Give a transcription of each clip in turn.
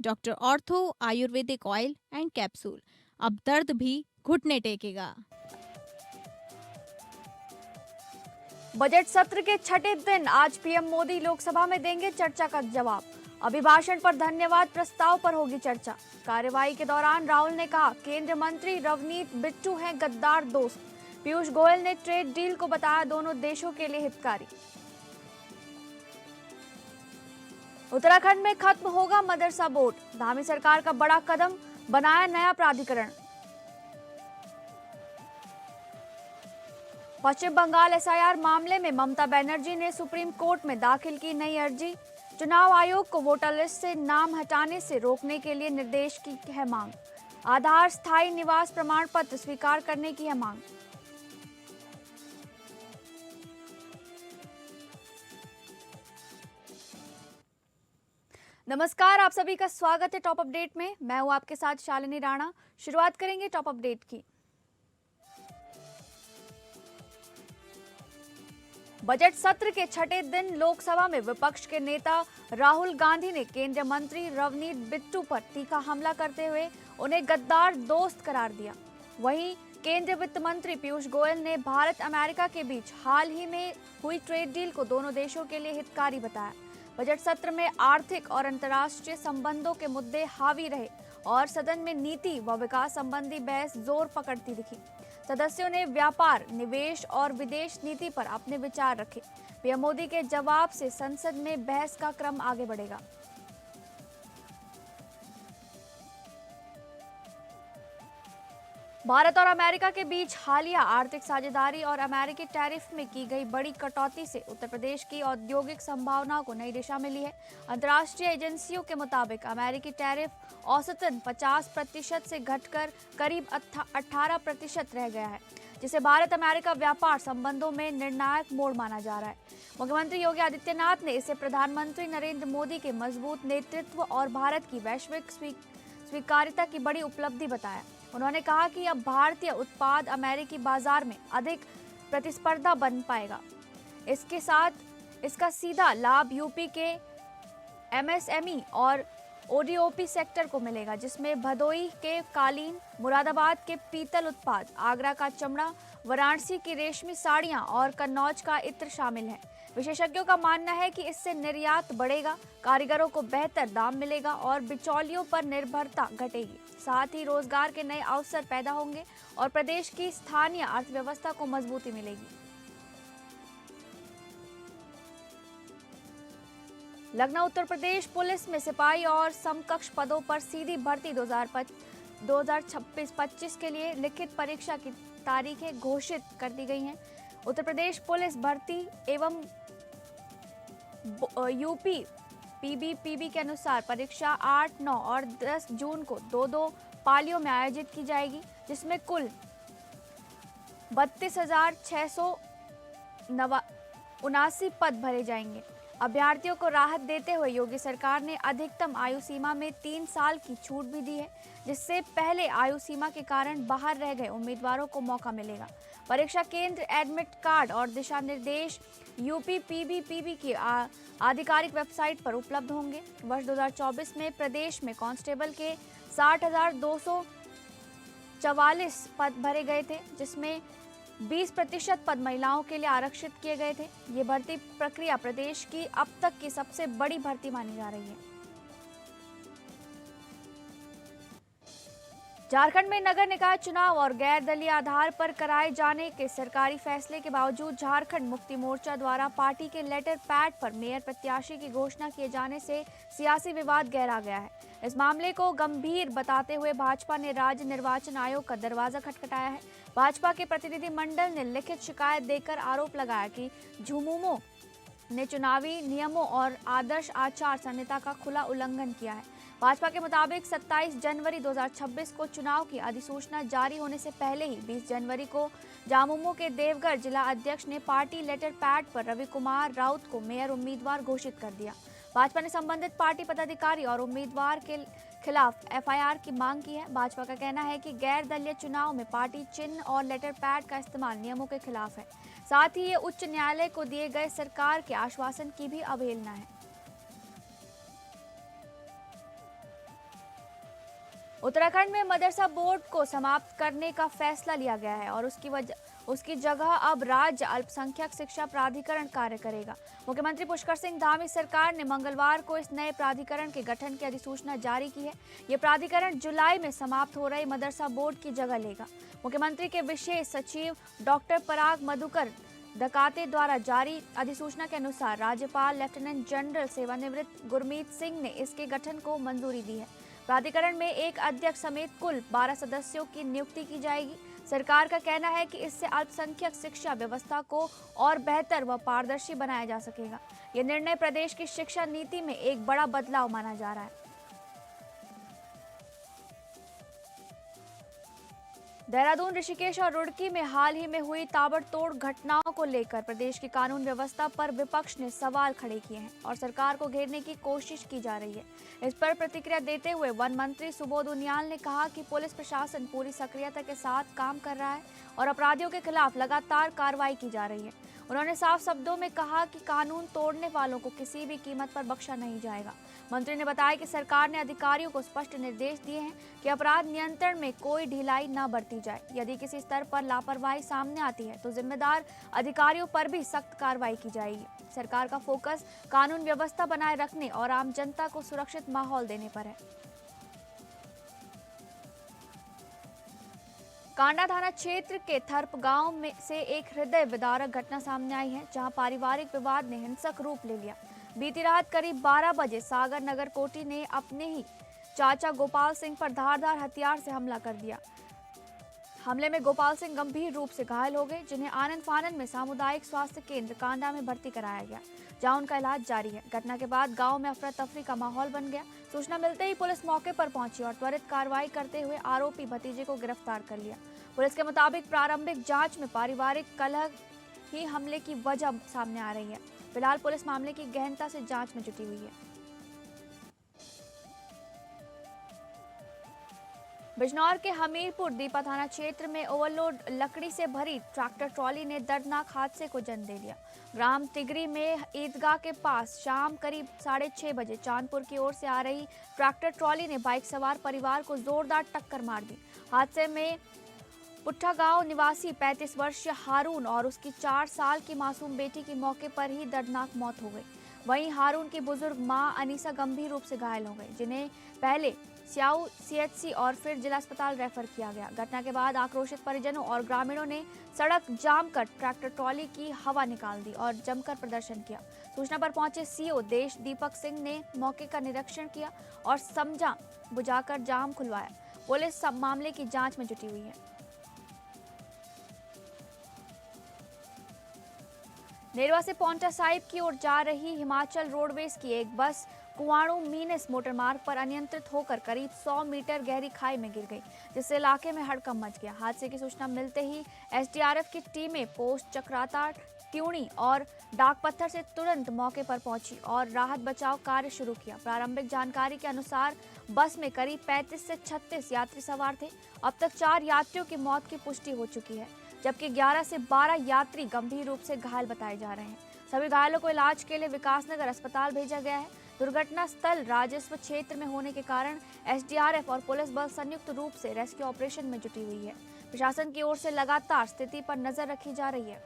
Doctor ortho Ayurvedic oil and capsule. अब दर्द भी घुटने टेकेगा। बजट सत्र के छठे दिन आज पीएम मोदी लोकसभा में देंगे चर्चा का जवाब। अभिभाषण पर धन्यवाद प्रस्ताव पर होगी चर्चा। कार्यवाही के दौरान राहुल ने कहा केंद्रीय मंत्री रवनीत बिट्टू हैं गद्दार दोस्त। पीयूष गोयल ने ट्रेड डील को बताया दोनों देशों के लिए हितकारी। उत्तराखंड में खत्म होगा मदरसा बोर्ड, धामी सरकार का बड़ा कदम, बनाया नया प्राधिकरण। पश्चिम बंगाल एसआईआर मामले में ममता बनर्जी ने सुप्रीम कोर्ट में दाखिल की नई अर्जी। चुनाव आयोग को वोटर लिस्ट से नाम हटाने से रोकने के लिए निर्देश की है मांग। आधार स्थायी निवास प्रमाण पत्र स्वीकार करने की है मांग। नमस्कार, आप सभी का स्वागत है टॉप अपडेट में। मैं हूं आपके साथ शालिनी राणा। शुरुआत करेंगे टॉप अपडेट की। बजट सत्र के छठे दिन लोकसभा में विपक्ष के नेता राहुल गांधी ने केंद्रीय मंत्री रवनीत बिट्टू पर तीखा हमला करते हुए उन्हें गद्दार दोस्त करार दिया। वहीं केंद्रीय वित्त मंत्री पीयूष गोयल ने भारत अमेरिका के बीच हाल ही में हुई ट्रेड डील को दोनों देशों के लिए हितकारी बताया। बजट सत्र में आर्थिक और अंतर्राष्ट्रीय संबंधों के मुद्दे हावी रहे और सदन में नीति व विकास संबंधी बहस जोर पकड़ती दिखी। सदस्यों ने व्यापार, निवेश और विदेश नीति पर अपने विचार रखे। पीएम मोदी के जवाब से संसद में बहस का क्रम आगे बढ़ेगा। भारत और अमेरिका के बीच हालिया आर्थिक साझेदारी और अमेरिकी टैरिफ में की गई बड़ी कटौती से उत्तर प्रदेश की औद्योगिक संभावनाओं को नई दिशा मिली है। अंतर्राष्ट्रीय एजेंसियों के मुताबिक अमेरिकी टैरिफ औसतन 50% से घटकर करीब 18% रह गया है, जिसे भारत अमेरिका व्यापार संबंधों में निर्णायक मोड़ माना जा रहा है। मुख्यमंत्री योगी आदित्यनाथ ने इसे प्रधानमंत्री नरेंद्र मोदी के मजबूत नेतृत्व और भारत की वैश्विक स्वीकार्यता की बड़ी उपलब्धि बताया। उन्होंने कहा कि अब भारतीय उत्पाद अमेरिकी बाजार में अधिक प्रतिस्पर्धा बन पाएगा। इसके साथ इसका सीधा लाभ यूपी के एमएसएमई और ओडीओपी सेक्टर को मिलेगा, जिसमें भदोही के कालीन, मुरादाबाद के पीतल उत्पाद, आगरा का चमड़ा, वाराणसी की रेशमी साड़ियां और कन्नौज का इत्र शामिल है। विशेषज्ञों का मानना है कि इससे निर्यात बढ़ेगा, कारीगरों को बेहतर दाम मिलेगा और बिचौलियों पर निर्भरता घटेगी। साथ ही रोजगार के नए अवसर पैदा होंगे और प्रदेश की स्थानीय अर्थव्यवस्था को मजबूती मिलेगी। लखनऊ उत्तर प्रदेश पुलिस में सिपाही और समकक्ष पदों पर सीधी भर्ती 2026-25 के लिए लिखित परीक्षा की तारीखें घोषित कर दी गई हैं। उत्तर प्रदेश पुलिस भर्ती एवं यूपी पीबी के अनुसार परीक्षा 8, 9 और 10 जून को दो पालियों में आयोजित की जाएगी, जिसमें कुल 32,679 पद भरे जाएंगे। अभ्यर्थियों को राहत देते हुए योगी सरकार ने अधिकतम आयु सीमा में 3 साल की छूट भी दी है, जिससे पहले आयु सीमा के कारण बाहर रह गए उम्मीदवारों को मौका मिलेगा। परीक्षा केंद्र, एडमिट कार्ड और दिशा निर्देश यूपी पीबी की आधिकारिक वेबसाइट पर उपलब्ध होंगे। वर्ष 2024 में प्रदेश में कांस्टेबल के 60,244 पद भरे गए थे, जिसमें 20% पद महिलाओं के लिए आरक्षित किए गए थे। ये भर्ती प्रक्रिया प्रदेश की अब तक की सबसे बड़ी भर्ती मानी जा रही है। झारखंड में नगर निकाय चुनाव और गैर दलीय आधार पर कराए जाने के सरकारी फैसले के बावजूद झारखंड मुक्ति मोर्चा द्वारा पार्टी के लेटर पैड पर मेयर प्रत्याशी की घोषणा किए जाने से सियासी विवाद गहरा गया है। इस मामले को गंभीर बताते हुए भाजपा ने राज्य निर्वाचन आयोग का दरवाजा खटखटाया है। भाजपा के प्रतिनिधि मंडल ने लिखित शिकायत देकर आरोप लगाया कि झुमूमो ने चुनावी नियमों और आदर्श आचार संहिता का खुला उल्लंघन किया है। भाजपा के मुताबिक 27 जनवरी 2026 को चुनाव की अधिसूचना जारी होने से पहले ही 20 जनवरी को झामुमो के देवघर जिला अध्यक्ष ने पार्टी लेटर पैड पर रवि कुमार राउत को मेयर उम्मीदवार घोषित कर दिया। भाजपा ने संबंधित पार्टी पदाधिकारी और उम्मीदवार के खिलाफ एफआईआर की मांग की है। भाजपा का कहना है कि गैर दलीय चुनाव में पार्टी चिन्ह और लेटर पैड का इस्तेमाल नियमों के खिलाफ है। साथ ही ये उच्च न्यायालय को दिए गए सरकार के आश्वासन की भी अवहेलना है। उत्तराखंड में मदरसा बोर्ड को समाप्त करने का फैसला लिया गया है और उसकी जगह अब राज्य अल्पसंख्यक शिक्षा प्राधिकरण कार्य करेगा। मुख्यमंत्री पुष्कर सिंह धामी सरकार ने मंगलवार को इस नए प्राधिकरण के गठन की अधिसूचना जारी की है। ये प्राधिकरण जुलाई में समाप्त हो रही मदरसा बोर्ड की जगह लेगा। मुख्यमंत्री के विशेष सचिव डॉक्टर पराग मधुकर डकाते द्वारा जारी अधिसूचना के अनुसार राज्यपाल लेफ्टिनेंट जनरल सेवानिवृत्त गुरमीत सिंह ने इसके गठन को मंजूरी दी है। प्राधिकरण में एक अध्यक्ष समेत कुल 12 सदस्यों की नियुक्ति की जाएगी। सरकार का कहना है कि इससे अल्पसंख्यक शिक्षा व्यवस्था को और बेहतर व पारदर्शी बनाया जा सकेगा। यह निर्णय प्रदेश की शिक्षा नीति में एक बड़ा बदलाव माना जा रहा है। देहरादून, ऋषिकेश और रुड़की में हाल ही में हुई ताबड़तोड़ घटनाओं को लेकर प्रदेश की कानून व्यवस्था पर विपक्ष ने सवाल खड़े किए हैं और सरकार को घेरने की कोशिश की जा रही है। इस पर प्रतिक्रिया देते हुए वन मंत्री सुबोध उनियाल ने कहा कि पुलिस प्रशासन पूरी सक्रियता के साथ काम कर रहा है और अपराधियों के खिलाफ लगातार कार्रवाई की जा रही है। उन्होंने साफ शब्दों में कहा कि कानून तोड़ने वालों को किसी भी कीमत पर बख्शा नहीं जाएगा। मंत्री ने बताया कि सरकार ने अधिकारियों को स्पष्ट निर्देश दिए हैं कि अपराध नियंत्रण में कोई ढिलाई न बरती जाए। यदि किसी स्तर पर लापरवाही सामने आती है तो जिम्मेदार अधिकारियों पर भी सख्त कार्रवाई की जाएगी। सरकार का फोकस कानून व्यवस्था बनाए रखने और आम जनता को सुरक्षित माहौल देने पर है। कांडा थाना क्षेत्र के थर्प गांव में से एक हृदय विदारक घटना सामने आई है, जहां पारिवारिक विवाद ने हिंसक रूप ले लिया। बीती रात करीब 12 बजे सागर नगर कोटी ने अपने ही चाचा गोपाल सिंह पर धारदार हथियार से हमला कर दिया। हमले में गोपाल सिंह गंभीर रूप से घायल हो गए, जिन्हें आनंद फानंद में सामुदायिक स्वास्थ्य केंद्र कांडा में भर्ती कराया गया, जहां उनका इलाज जारी है। घटना के बाद गांव में अफरा तफरी का माहौल बन गया। सूचना मिलते ही पुलिस मौके पर पहुंची और त्वरित कार्रवाई करते हुए आरोपी भतीजे को गिरफ्तार कर लिया। पुलिस के मुताबिक प्रारंभिक जांच में पारिवारिक कलह ही हमले की वजह सामने आ रही है। फिलहाल पुलिस मामले की गहनता से जांच में जुटी हुई है। बिजनौर के हमीरपुर दीपा थाना क्षेत्र में ओवरलोड लकड़ी से भरी ट्रैक्टर ट्रॉली ने दर्दनाक हादसे को जन्म दे दिया। ग्राम तिगरी में ईदगाह के पास शाम करीब 6:30 बजे चांदपुर की ओर से आ रही ट्रैक्टर ट्रॉली ने बाइक सवार परिवार को जोरदार टक्कर मार दी। हादसे में पुट्ठा गांव निवासी 35 वर्षीय हारून और उसकी 4 साल की मासूम बेटी की मौके पर ही दर्दनाक मौत हो गई। वहीं हारून की बुजुर्ग मां अनीसा गंभीर रूप से घायल हो गई, जिन्हें पहले स्याऊ सीएचसी और फिर जिला अस्पताल रेफर किया गया। घटना के बाद आक्रोशित परिजनों और ग्रामीणों ने सड़क जाम कर ट्रैक्टर ट्रॉली की हवा निकाल दी और जमकर प्रदर्शन किया। सूचना पर पहुंचे सीओ देश दीपक सिंह ने मौके का निरीक्षण किया और समझा बुझाकर जाम खुलवाया। पुलिस सब मामले की जांच में जुटी हुई है। नेरवा से पांवटा साहिब की ओर जा रही हिमाचल रोडवेज की एक बस कुवाणू मीनस मोटर मार्ग पर अनियंत्रित होकर करीब 100 मीटर गहरी खाई में गिर गई, जिससे इलाके में हड़कंप मच गया। हादसे की सूचना मिलते ही एसडीआरएफ की टीमें पोस्ट चक्राता, ट्यूणी और डाक पत्थर से तुरंत मौके पर पहुंची और राहत बचाव कार्य शुरू किया। प्रारंभिक जानकारी के अनुसार बस में करीब 35 से 36 यात्री सवार थे। अब तक 4 यात्रियों की मौत की पुष्टि हो चुकी है, जबकि 11 से 12 यात्री गंभीर रूप से घायल बताए जा रहे हैं। सभी घायलों को इलाज के लिए विकासनगर अस्पताल भेजा गया है। दुर्घटना स्थल राजस्व क्षेत्र में होने के कारण एसडीआरएफ और पुलिस बल संयुक्त रूप से रेस्क्यू ऑपरेशन में जुटी हुई है। प्रशासन की ओर से लगातार स्थिति पर नजर रखी जा रही है।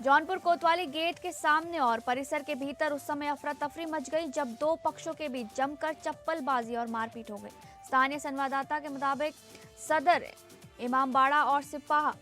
जौनपुर कोतवाली गेट के सामने और परिसर के भीतर उस समय अफरा तफरी मच गई जब 2 पक्षों के बीच जमकर चप्पलबाजी और मारपीट हो गई। स्थानीय संवाददाता के मुताबिक सदर इमामबाड़ा और सिपाहा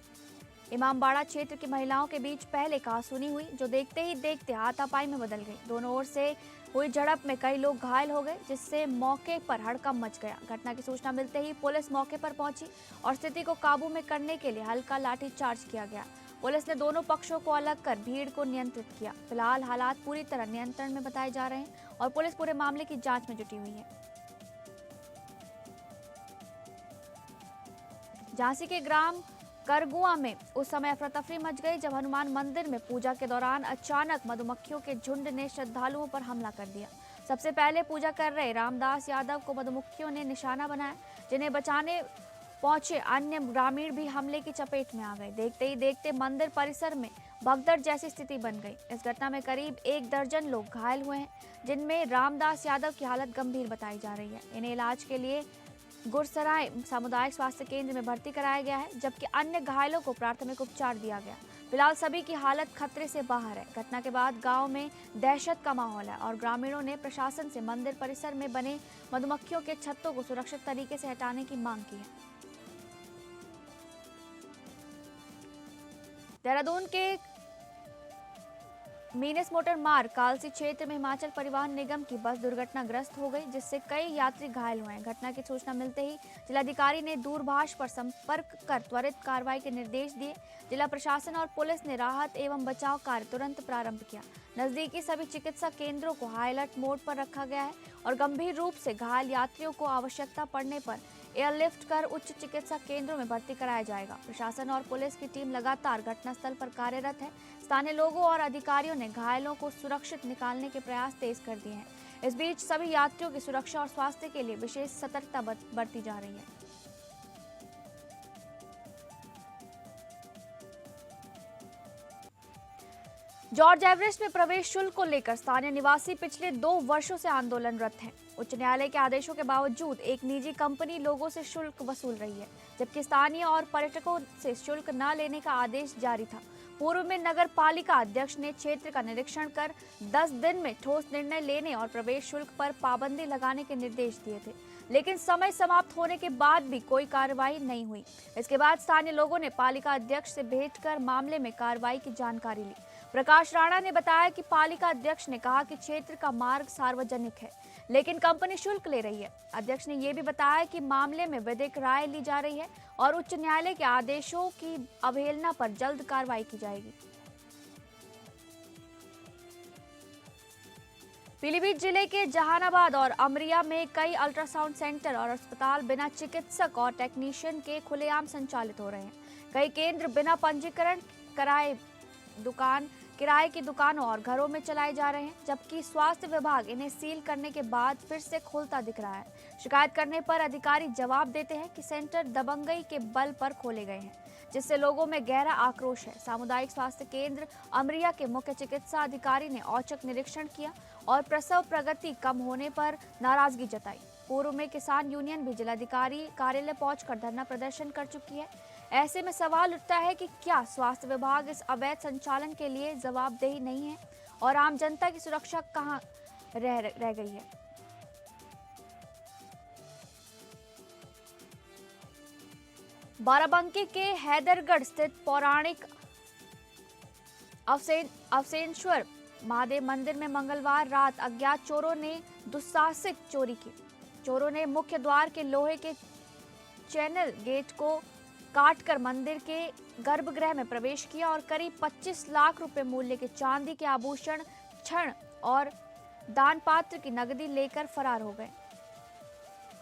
इमामबाड़ा क्षेत्र की महिलाओं के बीच पहले कहासुनी हुई, जो देखते ही देखते हाथापाई में बदल गई। दोनों ओर से हुई झड़प में कई लोग घायल हो गए, जिससे मौके पर हड़कंप मच गया। घटना की सूचना मिलते ही पुलिस मौके पर पहुंची और स्थिति को काबू में करने के लिए हल्का लाठीचार्ज किया गया। पुलिस ने दोनों पक्षों को अलग कर भीड़ को नियंत्रित किया। फिलहाल हालात पूरी तरह नियंत्रण में बताए जा रहे हैं और पुलिस पूरे मामले की जांच में जुटी हुई है। झांसी के ग्राम करगुआ में उस समय अफरा तफरी मच गई जब हनुमान मंदिर में पूजा के दौरान अचानक मधुमक्खियों के झुंड ने श्रद्धालुओं पर हमला कर दिया। सबसे पहले पूजा कर रहे रामदास यादव को मधुमक्खियों ने निशाना बनाया, जिन्हें बचाने पहुंचे अन्य ग्रामीण भी हमले की चपेट में आ गए। देखते ही देखते मंदिर परिसर में भगदड़ जैसी स्थिति बन गई। इस घटना में करीब 1 दर्जन लोग घायल हुए हैं, जिनमें रामदास यादव की हालत गंभीर बताई जा रही है। इन्हें इलाज के लिए गुरसराय सामुदायिक स्वास्थ्य केंद्र में भर्ती कराया गया है, जबकि अन्य घायलों को प्राथमिक उपचार दिया गया। फिलहाल सभी की हालत खतरे से बाहर है। घटना के बाद गांव में दहशत का माहौल है और ग्रामीणों ने प्रशासन से मंदिर परिसर में बने मधुमक्खियों के छत्तों को सुरक्षित तरीके से हटाने की मांग की है। देहरादून के मीनस मोटर मार्ग कालसी क्षेत्र में हिमाचल परिवहन निगम की बस दुर्घटनाग्रस्त हो गई, जिससे कई यात्री घायल हुए हैं। घटना की सूचना मिलते ही जिलाधिकारी ने दूरभाष पर संपर्क कर त्वरित कार्रवाई के निर्देश दिए। जिला प्रशासन और पुलिस ने राहत एवं बचाव कार्य तुरंत प्रारंभ किया। नजदीकी सभी चिकित्सा केंद्रों को हाई अलर्ट मोड पर रखा गया है और गंभीर रूप से घायल यात्रियों को आवश्यकता पड़ने पर एयरलिफ्ट कर उच्च चिकित्सा केंद्रों में भर्ती कराया जाएगा। प्रशासन और पुलिस की टीम लगातार घटनास्थल पर कार्यरत है। स्थानीय लोगों और अधिकारियों ने घायलों को सुरक्षित निकालने के प्रयास तेज कर दिए हैं। इस बीच सभी यात्रियों की सुरक्षा और स्वास्थ्य के लिए विशेष सतर्कता बरती जा रही है। जॉर्ज एवरेस्ट में प्रवेश शुल्क को लेकर स्थानीय निवासी पिछले 2 वर्षों से आंदोलनरत हैं। उच्च न्यायालय के आदेशों के बावजूद एक निजी कंपनी लोगों से शुल्क वसूल रही है, जबकि स्थानीय और पर्यटकों से शुल्क न लेने का आदेश जारी था। पूर्व में नगर पालिका अध्यक्ष ने क्षेत्र का निरीक्षण कर 10 दिन में ठोस निर्णय लेने और प्रवेश शुल्क पर पाबंदी लगाने के निर्देश दिए थे, लेकिन समय समाप्त होने के बाद भी कोई कार्रवाई नहीं हुई। इसके बाद स्थानीय लोगों ने पालिका अध्यक्ष से भेंट कर मामले में कार्रवाई की जानकारी ली। प्रकाश राणा ने बताया कि पालिका अध्यक्ष ने कहा कि क्षेत्र का मार्ग सार्वजनिक है, लेकिन कंपनी शुल्क ले रही है। अध्यक्ष ने यह भी बताया कि मामले में विधिक राय ली जा रही है और उच्च न्यायालय के आदेशों की अवहेलना पर जल्द कार्रवाई की जाएगी। पीलीभीत जिले के जहानाबाद और अमरिया में कई अल्ट्रासाउंड सेंटर और अस्पताल बिना चिकित्सक और टेक्नीशियन के खुलेआम संचालित हो रहे हैं। कई केंद्र बिना पंजीकरण किराए की दुकानों और घरों में चलाए जा रहे हैं, जबकि स्वास्थ्य विभाग इन्हें सील करने के बाद फिर से खोलता दिख रहा है। शिकायत करने पर अधिकारी जवाब देते हैं कि सेंटर दबंगई के बल पर खोले गए हैं, जिससे लोगों में गहरा आक्रोश है। सामुदायिक स्वास्थ्य केंद्र अमरिया के मुख्य चिकित्सा अधिकारी ने औचक निरीक्षण किया और प्रसव प्रगति कम होने पर नाराजगी जताई। पूर्व में किसान यूनियन भी जिलाधिकारी कार्यालय पहुंचकर धरना प्रदर्शन कर चुकी है। ऐसे में सवाल उठता है कि क्या स्वास्थ्य विभाग इस अवैध संचालन के लिए जवाबदेही नहीं है और आम जनता की सुरक्षा कहां रह गई है। बाराबंकी के हैदरगढ़ स्थित पौराणिक अवसेनेश्वर महादेव मंदिर में मंगलवार रात अज्ञात चोरों ने दुस्साहसिक चोरी की। चोरों ने मुख्य द्वार के लोहे के चैनल गेट को काटकर मंदिर के गर्भगृह में प्रवेश किया और करीब 25 लाख रुपए मूल्य के चांदी के आभूषण, छड़ और दान पात्र की नकदी लेकर फरार हो गए।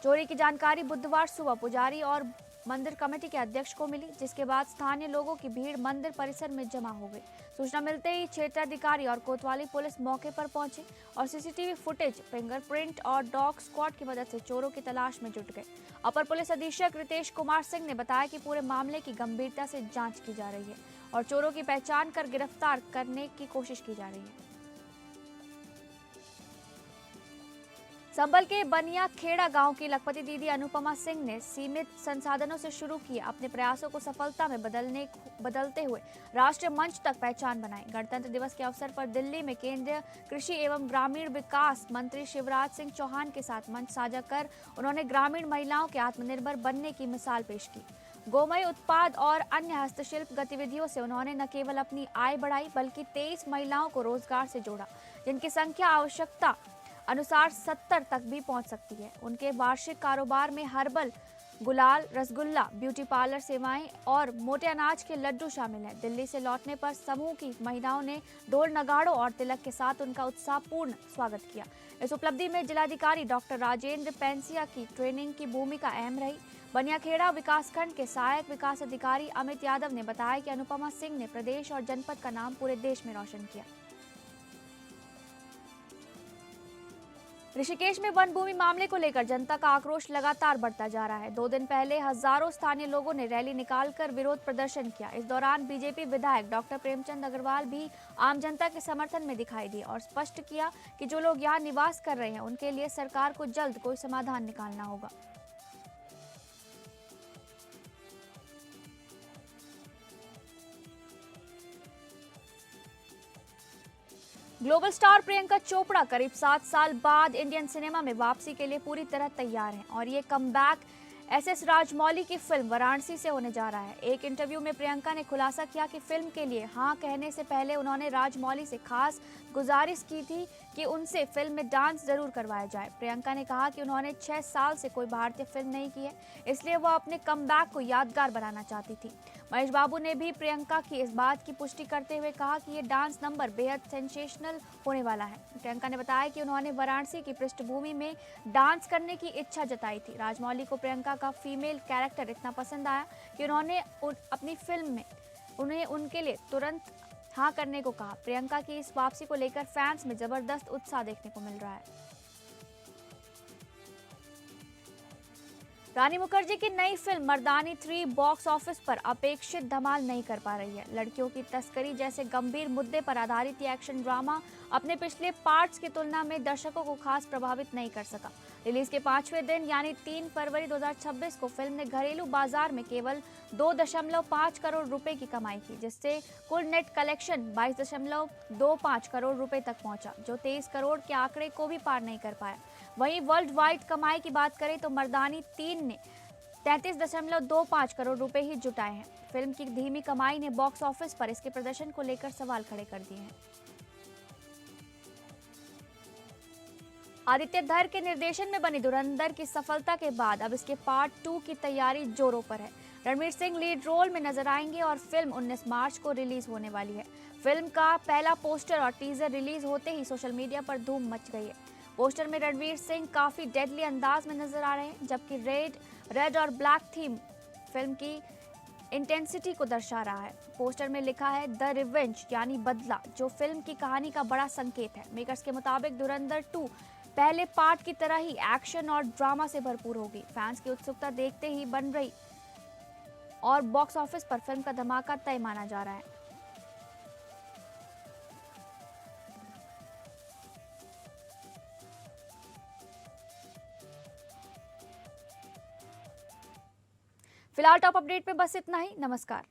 चोरी की जानकारी बुधवार सुबह पुजारी और मंदिर कमेटी के अध्यक्ष को मिली, जिसके बाद स्थानीय लोगों की भीड़ मंदिर परिसर में जमा हो गई। सूचना मिलते ही क्षेत्राधिकारी और कोतवाली पुलिस मौके पर पहुंचे और सीसीटीवी फुटेज, फिंगरप्रिंट और डॉग स्क्वाड की मदद से चोरों की तलाश में जुट गए। अपर पुलिस अधीक्षक रितेश कुमार सिंह ने बताया कि पूरे मामले की गंभीरता से जांच की जा रही है और चोरों की पहचान कर गिरफ्तार करने की कोशिश की जा रही है। संभल के बनिया खेड़ा गांव की लखपति दीदी अनुपमा सिंह ने सीमित संसाधनों से शुरू किए अपने प्रयासों को सफलता में बदलते हुए राष्ट्रीय मंच तक पहचान बनाई। गणतंत्र दिवस के अवसर पर दिल्ली में केंद्रीय कृषि एवं ग्रामीण विकास मंत्री शिवराज सिंह चौहान के साथ मंच साझा कर उन्होंने ग्रामीण महिलाओं के आत्मनिर्भर बनने की मिसाल पेश की। गोमय उत्पाद और अन्य हस्तशिल्प गतिविधियों से उन्होंने न केवल अपनी आय बढ़ाई बल्कि 23 महिलाओं को रोजगार से जोड़ा, जिनकी संख्या आवश्यकता अनुसार 70 तक भी पहुंच सकती है। उनके वार्षिक कारोबार में हर्बल, गुलाल, रसगुल्ला, ब्यूटी पार्लर सेवाएं और मोटे अनाज के लड्डू शामिल हैं। दिल्ली से लौटने पर समूह की महिलाओं ने ढोल नगाड़ों और तिलक के साथ उनका उत्साहपूर्ण स्वागत किया। इस उपलब्धि में जिलाधिकारी डॉक्टर राजेंद्र पेंसिया की ट्रेनिंग की भूमिका अहम रही। बनियाखेड़ा विकासखंड के सहायक विकास अधिकारी अमित यादव ने बताया कि अनुपमा सिंह ने प्रदेश और जनपद का नाम पूरे देश में रोशन किया। ऋषिकेश में वन भूमि मामले को लेकर जनता का आक्रोश लगातार बढ़ता जा रहा है। 2 दिन पहले हजारों स्थानीय लोगों ने रैली निकालकर विरोध प्रदर्शन किया। इस दौरान बीजेपी विधायक डॉक्टर प्रेमचंद अग्रवाल भी आम जनता के समर्थन में दिखाई दिए और स्पष्ट किया कि जो लोग यहाँ निवास कर रहे हैं उनके लिए सरकार को जल्द कोई समाधान निकालना होगा। ग्लोबल स्टार प्रियंका चोपड़ा करीब 7 साल बाद इंडियन सिनेमा में वापसी के लिए पूरी तरह तैयार हैं और ये कमबैक एसएस राजमौली की फिल्म वाराणसी से होने जा रहा है। एक इंटरव्यू में प्रियंका ने खुलासा किया कि फिल्म के लिए हाँ कहने से पहले उन्होंने राजमौली से खास गुजारिश की थी कि उनसे फिल्म में डांस जरूर करवाया जाए। प्रियंका ने कहा कि उन्होंने 6 साल से कोई भारतीय फिल्म नहीं की है, इसलिए वह अपने कमबैक को यादगार बनाना चाहती थी। महेश बाबू ने भी प्रियंका की इस बात की पुष्टि करते हुए कहा कि ये डांस नंबर बेहद सेंसेशनल होने वाला है। प्रियंका ने बताया कि उन्होंने वाराणसी की पृष्ठभूमि में डांस करने की इच्छा जताई थी। राजमौली को प्रियंका का फीमेल कैरेक्टर इतना पसंद आया कि उन्होंने अपनी फिल्म में उन्हें उनके लिए तुरंत हाँ करने को कहा। प्रियंका की इस वापसी को लेकर फैंस में जबरदस्त उत्साह देखने को मिल रहा है। रानी मुखर्जी की नई फिल्म मर्दानी 3 बॉक्स ऑफिस पर अपेक्षित धमाल नहीं कर पा रही है। लड़कियों की तस्करी जैसे गंभीर मुद्दे पर आधारित ये एक्शन ड्रामा अपने पिछले पार्ट्स की तुलना में दर्शकों को खास प्रभावित नहीं कर सका। रिलीज के 5वें दिन यानी 3 फरवरी 2026 को फिल्म ने घरेलू बाजार में केवल 2.5 करोड़ रुपए की कमाई की, जिससे कुल नेट कलेक्शन 22.25 करोड़ रुपए तक पहुंचा, जो 23 करोड़ के आंकड़े को भी पार नहीं कर पाया। वहीं वर्ल्ड वाइड कमाई की बात करें तो मर्दानी 3 ने 33.25 करोड़ रुपए ही जुटाए हैं। फिल्म की धीमी कमाई ने बॉक्स ऑफिस पर इसके प्रदर्शन को लेकर सवाल खड़े कर दिए हैं। आदित्य धर के निर्देशन में बनी धुरंधर की सफलता के बाद अब इसके पार्ट 2 की तैयारी जोरों पर है। रणवीर सिंह लीड रोल में नजर आएंगे और फिल्म 19 मार्च को रिलीज होने वाली है। फिल्म का पहला पोस्टर और टीजर रिलीज होते ही सोशल मीडिया पर धूम मच गई है। पोस्टर में रणवीर सिंह काफी डेडली अंदाज में नजर आ रहे हैं, जबकि रेड और ब्लैक थीम फिल्म की इंटेंसिटी को दर्शा रहा है। पोस्टर में लिखा है द रिवेंज यानी बदला, जो फिल्म की कहानी का बड़ा संकेत है। मेकर्स के मुताबिक धुरंधर 2 पहले पार्ट की तरह ही एक्शन और ड्रामा से भरपूर होगी। फैंस की उत्सुकता देखते ही बन रही और बॉक्स ऑफिस पर फिल्म का धमाका तय माना जा रहा है। फिलहाल टॉप अपडेट में बस इतना ही। नमस्कार।